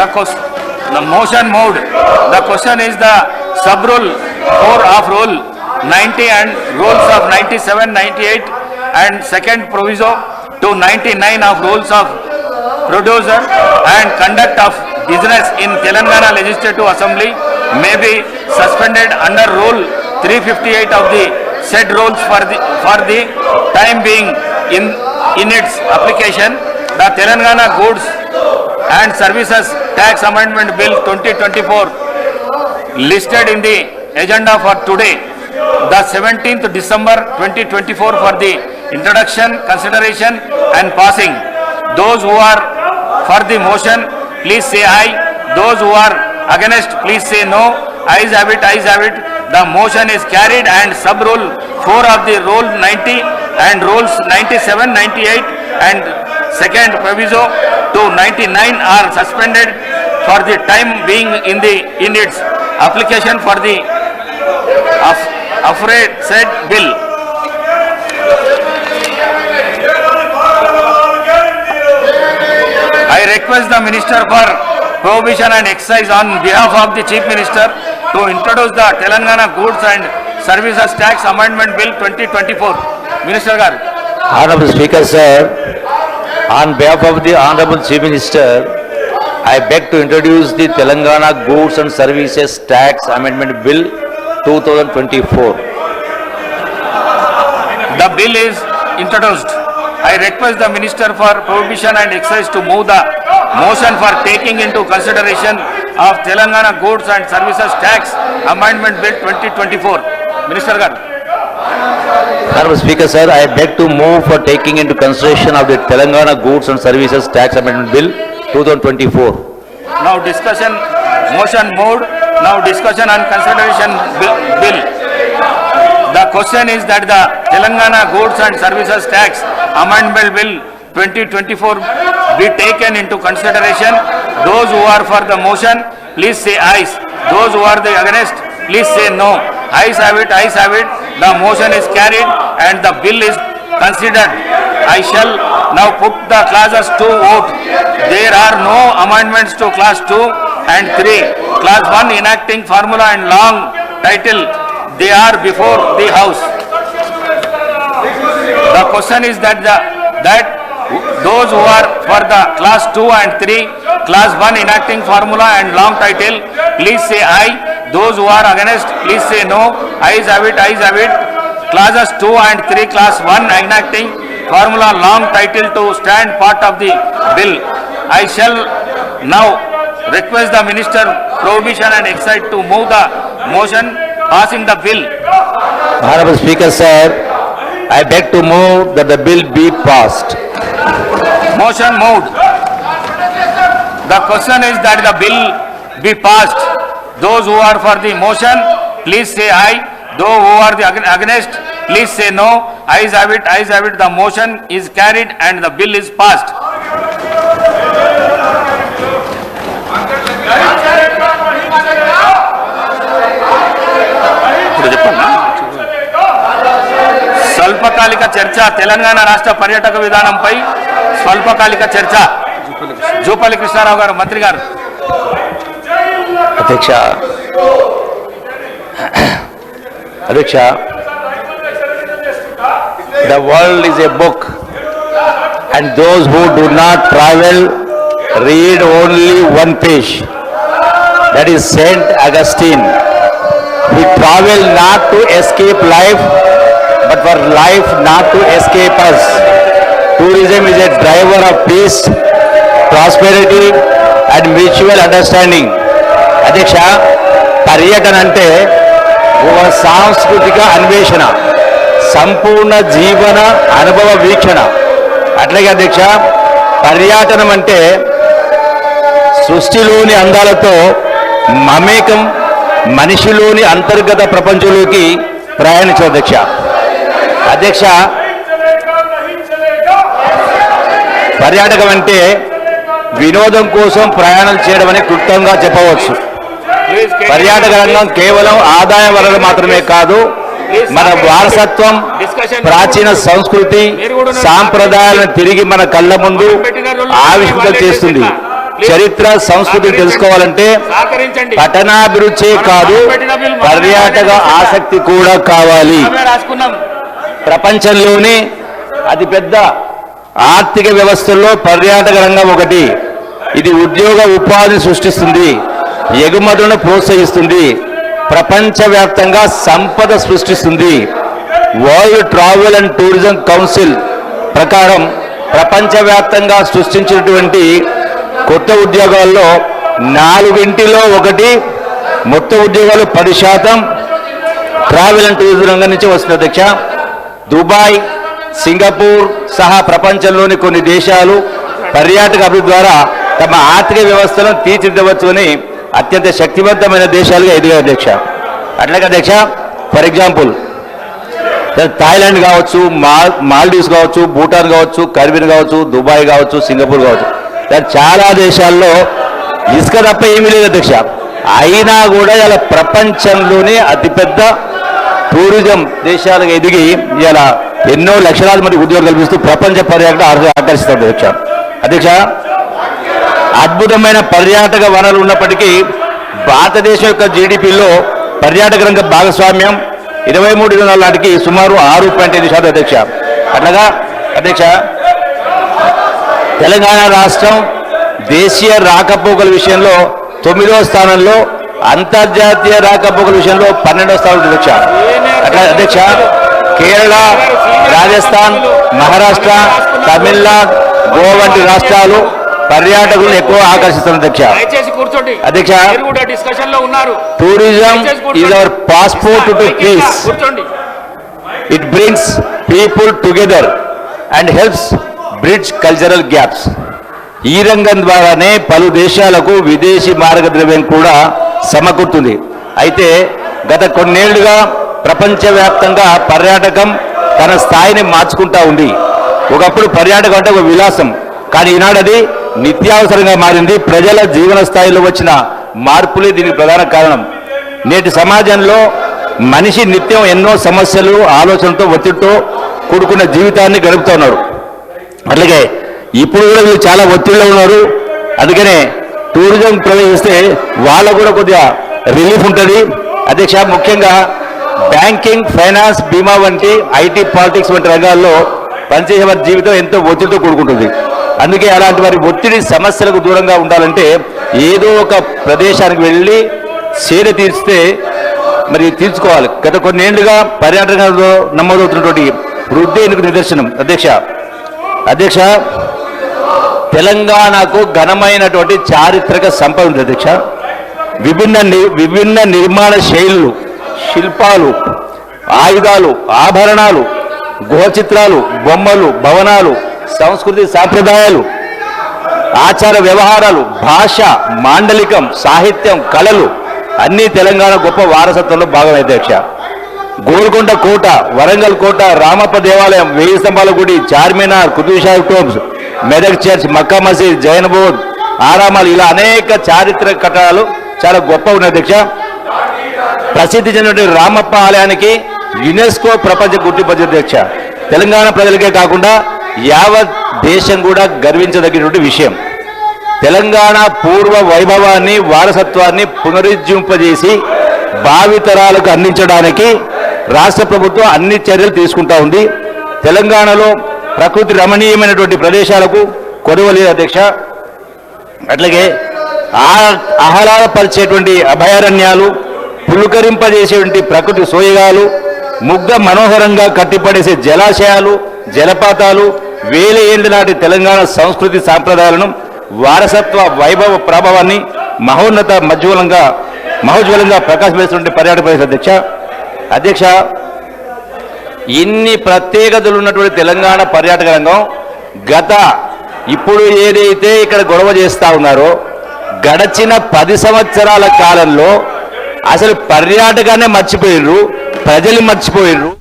the motion mode. The question is the sub rule 4 of rule 90 and rules of 97, 98 and second proviso to 99 of rules of producer and conduct of business in Telangana Legislative Assembly may be suspended under rule 358 of the said rules for the time being in its application. The Telangana Goods and Services Tax Amendment Bill 2024 listed in the agenda for today, the 17th December 2024 for the introduction, consideration and passing. Those who are for the motion, please say aye. Those who are against, please say no. Ayes have it, ayes have it. The motion is carried and sub rule 4 of the rule 90 and rules 97, 98 and second proviso to 99 are suspended for the time being in its application for the aforesaid bill. I request the Minister for Prohibition and Excise on behalf of the Chief Minister to introduce the Telangana Goods and Services Tax Amendment Bill 2024. Minister Garu. Honorable Speaker, sir, on behalf of the Honorable Chief Minister, I beg to introduce the Telangana Goods and Services Tax Amendment Bill 2024. The bill is introduced. I request the Minister for Prohibition and Excise to move the motion for taking into consideration of Telangana Goods and Services Tax Amendment Bill 2024. Minister Garu. Honorable Speaker, sir, I beg to move for taking into consideration of the Telangana Goods and Services Tax Amendment Bill 2024. Now discussion, motion moved. Now discussion on consideration bill. The question is that the Telangana Goods and Services Tax Amendment Bill 2024 be taken into consideration. Those who are for the motion, please say ayes. Those who are the against, please say no. Ayes have it, ayes have it. The motion is carried and the bill is considered. I shall now put the clauses to vote. There are no amendments to class 2 and 3. Class 1 enacting formula and long title, they are before the House. The question is that those who are for the class 2 and 3, class 1 enacting formula and long title, please say aye. Those who are against, please say no. Ayes have it, ayes have it. Classes 2 and 3, class 1 enacting formula long title to stand part of the bill. I shall now request the Minister Prohibition and Excise to move the motion passing the bill. Honorable Speaker, sir, I beg to move that the bill be passed. Motion moved. The question is that the bill be passed. Those who are for the motion, please say aye. Those who are the against, please say no. Ayes have it, ayes have it. The motion is carried and the bill is passed. స్వల్పకాలిక చర్చ తెలంగాణ రాష్ట్ర పర్యాటక విధానంపై స్వల్పకాలిక చర్చ జూపల్లి కృష్ణారావు గారు మంత్రి గారు. అధ్యక్ష, the world is a book and those who do not travel read only one page. That is Saint Augustine. We travel not to escape life but for life not to escape us. Tourism is a driver of peace, prosperity and mutual understanding. అధ్యక్ష, పర్యటన అంటే ఒక సాంస్కృతిక అన్వేషణ, సంపూర్ణ జీవన అనుభవ వీక్షణ. అట్లాగే అధ్యక్ష, పర్యాటనం అంటే సృష్టిలోని అందాలతో మమేకం, మనిషిలోని అంతర్గత ప్రపంచంలోకి ప్రయాణించే అధ్యక్ష. అధ్యక్ష, పర్యాటకం అంటే వినోదం కోసం ప్రయాణం చేయడం అని క్లుప్తంగా చెప్పవచ్చు. పర్యాటక రంగం కేవలం ఆదాయ వనరు మాత్రమే కాదు, మన వారసత్వం, ప్రాచీన సంస్కృతి, సాంప్రదాయాలను తిరిగి మన కళ్ళ ముందు ఆవిష్కృతం చేస్తుంది. చరిత్ర సంస్కృతిని తెలుసుకోవాలంటే సహకరించండి. పట్టణాభివృద్ధి కాదు, పర్యాటక ఆసక్తి కూడా కావాలి. మనమే రాసుకున్నాం. ప్రపంచంలోనే అతిపెద్ద ఆర్థిక వ్యవస్థల్లో పర్యాటక రంగం ఒకటి. ఇది ఉద్యోగ ఉపాధిని సృష్టిస్తుంది, ఎగుమతులను ప్రోత్సహిస్తుంది, ప్రపంచవ్యాప్తంగా సంపద సృష్టిస్తుంది. World travel and tourism council ప్రకారం ప్రపంచవ్యాప్తంగా సృష్టించినటువంటి కొత్త ఉద్యోగాల్లో 4 ఒకటి మొత్తం ఉద్యోగాలు 10% ట్రావెల్ అండ్ టూరిజం రంగం నుంచి వస్తుంది అధ్యక్ష. దుబాయ్, సింగపూర్ సహా ప్రపంచంలోని కొన్ని దేశాలు పర్యాటక అభివృద్ధి ద్వారా తమ ఆర్థిక వ్యవస్థలను తీర్చిదిద్దవచ్చని అత్యంత శక్తివంతమైన దేశాలుగా ఎదిగాయి అధ్యక్ష. అట్లాగే అధ్యక్ష, ఫర్ ఎగ్జాంపుల్ థాయిలాండ్ కావచ్చు, మాల్దీవ్స్ కావచ్చు, భూటాన్ కావచ్చు, కరిబియన్ కావచ్చు, దుబాయ్ కావచ్చు, సింగపూర్ కావచ్చు, చాలా దేశాల్లో ఇసుక తప్ప ఏమీ లేదు అధ్యక్ష. అయినా కూడా ఇలా ప్రపంచంలోనే అతిపెద్ద టూరిజం దేశాలుగా ఎదిగి ఇలా ఎన్నో లక్షలాది మంది ఉద్యోగాలు కల్పిస్తూ ప్రపంచ పర్యాటక ఆకర్షిస్తుంది అధ్యక్ష. అధ్యక్ష, అద్భుతమైన పర్యాటక వనరులు ఉన్నప్పటికీ భారతదేశం యొక్క జీడిపిలో పర్యాటక రంగ భాగస్వామ్యం 23 నాటికి సుమారు 6.5% అధ్యక్ష. అట్లాగా అధ్యక్ష, తెలంగాణ రాష్ట్రం దేశీయ రాకపోకల విషయంలో 9వ స్థానంలో, అంతర్జాతీయ రాకపోకల విషయంలో 12వ స్థానంలో అధ్యక్ష. అట్లా అధ్యక్ష, కేరళ, రాజస్థాన్, మహారాష్ట్ర, తమిళనాడు, గోవా వంటి రాష్ట్రాలు పర్యాటకులను ఎక్కువ ఆకర్షిస్తున్న అధ్యక్ష. అధ్యక్ష, tourism is our passport to peace. It brings people together and helps bridge cultural gaps. ఈ రంగం ద్వారానే పలు దేశాలకు విదేశీ మార్గద్రవ్యం కూడా సమకూరుతుంది. అయితే గత కొన్నేళ్లుగా ప్రపంచవ్యాప్తంగా పర్యాటకం తన స్థాయిని మార్చుకుంటా ఉంది. ఒకప్పుడు పర్యాటకం అంటే ఒక విలాసం, కానీ ఈనాడు అది నిత్యావసరంగా మారింది. ప్రజల జీవన స్థాయిలో వచ్చిన మార్పులే దీనికి ప్రధాన కారణం. నేటి సమాజంలో మనిషి నిత్యం ఎన్నో సమస్యలు, ఆలోచనలతో, ఒత్తిడితో కూడుకున్న జీవితాన్ని గడుపుతూ ఉన్నారు. అట్లాగే ఇప్పుడు కూడా వీళ్ళు చాలా ఒత్తిడిలో ఉన్నారు. అందుకనే టూరిజం ప్రవేశిస్తే వాళ్ళకు కూడా కొద్దిగా రిలీఫ్ ఉంటుంది అధ్యక్ష. ముఖ్యంగా బ్యాంకింగ్, ఫైనాన్స్, బీమా వంటి ఐటీ, పాలిటిక్స్ వంటి రంగాల్లో పనిచేసే వారి జీవితం ఎంతో ఒత్తిడితో కూడుకుంటుంది. అందుకే అలాంటి వారి ఒత్తిడి సమస్యలకు దూరంగా ఉండాలంటే ఏదో ఒక ప్రదేశానికి వెళ్ళి సేద తీర్చితే మరి తీర్చుకోవాలి. గత కొన్నేళ్లుగా పర్యాటకంలో నమోదవుతున్నటువంటి వృద్ధి ఎందుకు నిదర్శనం అధ్యక్ష. అధ్యక్ష, తెలంగాణకు ఘనమైనటువంటి చారిత్రక సంపద ఉంది అధ్యక్ష. విభిన్న నిర్మాణ శైలులు, శిల్పాలు, ఆయుధాలు, ఆభరణాలు, గుహ చిత్రాలు, బొమ్మలు, భవనాలు, సంస్కృతి సాంప్రదాయాలు, ఆచార వ్యవహారాలు, భాష, మాండలికం, సాహిత్యం, కళలు అన్నీ తెలంగాణ గొప్ప వారసత్వంలో భాగమే అధ్యక్ష. గోల్కొండ కోట, వరంగల్ కోట, రామప్ప దేవాలయం, 1000 స్తంభాల గుడి, చార్మినార్, కుతుబ్షాహి టోంబ్స్, మెదక్ చర్చ్, మక్కా మసీద్, జైన్ బోధ్ ఆరామాలు, ఇలా అనేక చారిత్రక కట్టడాలు చాలా గొప్ప ఉన్నాయి అధ్యక్ష. ప్రసిద్ధి చెందినటువంటి రామప్ప ఆలయానికి యునెస్కో ప్రపంచ గుర్తింపు అధ్యక్ష. తెలంగాణ ప్రజలకే కాకుండా యావత్ దేశం కూడా గర్వించదగినటువంటి విషయం. తెలంగాణ పూర్వ వైభవాన్ని, వారసత్వాన్ని పునరుజ్జింపజేసి భావితరాలకు అందించడానికి రాష్ట్ర ప్రభుత్వం అన్ని చర్యలు తీసుకుంటా ఉంది. తెలంగాణలో ప్రకృతి రమణీయమైనటువంటి ప్రదేశాలకు కొదవలేదు అధ్యక్ష. అట్లాగే ఆహ్లాదపరిచేటువంటి అభయారణ్యాలు, పులుకరింపజేసేటువంటి ప్రకృతి సోయగాలు, ముగ్ధ మనోహరంగా కట్టిపడేసే జలాశయాలు, జలపాతాలు, 1000 ఏళ్ల నాటి తెలంగాణ సంస్కృతి సాంప్రదాయాలను, వారసత్వ వైభవ ప్రభావాన్ని మహోజ్వలంగా ప్రకాశిస్తున్న పర్యాటక ప్రదేశ అధ్యక్ష. అధ్యక్ష, ఇన్ని ప్రత్యేకతలు ఉన్నటువంటి తెలంగాణ పర్యాటక రంగం ఇప్పుడు ఏదైతే ఇక్కడ గొడవ చేస్తా ఉన్నారో గడచిన 10 సంవత్సరాల కాలంలో అసలు పర్యాటకాన్ని మర్చిపోయిర్రు, ప్రజలు మర్చిపోయిర్రు.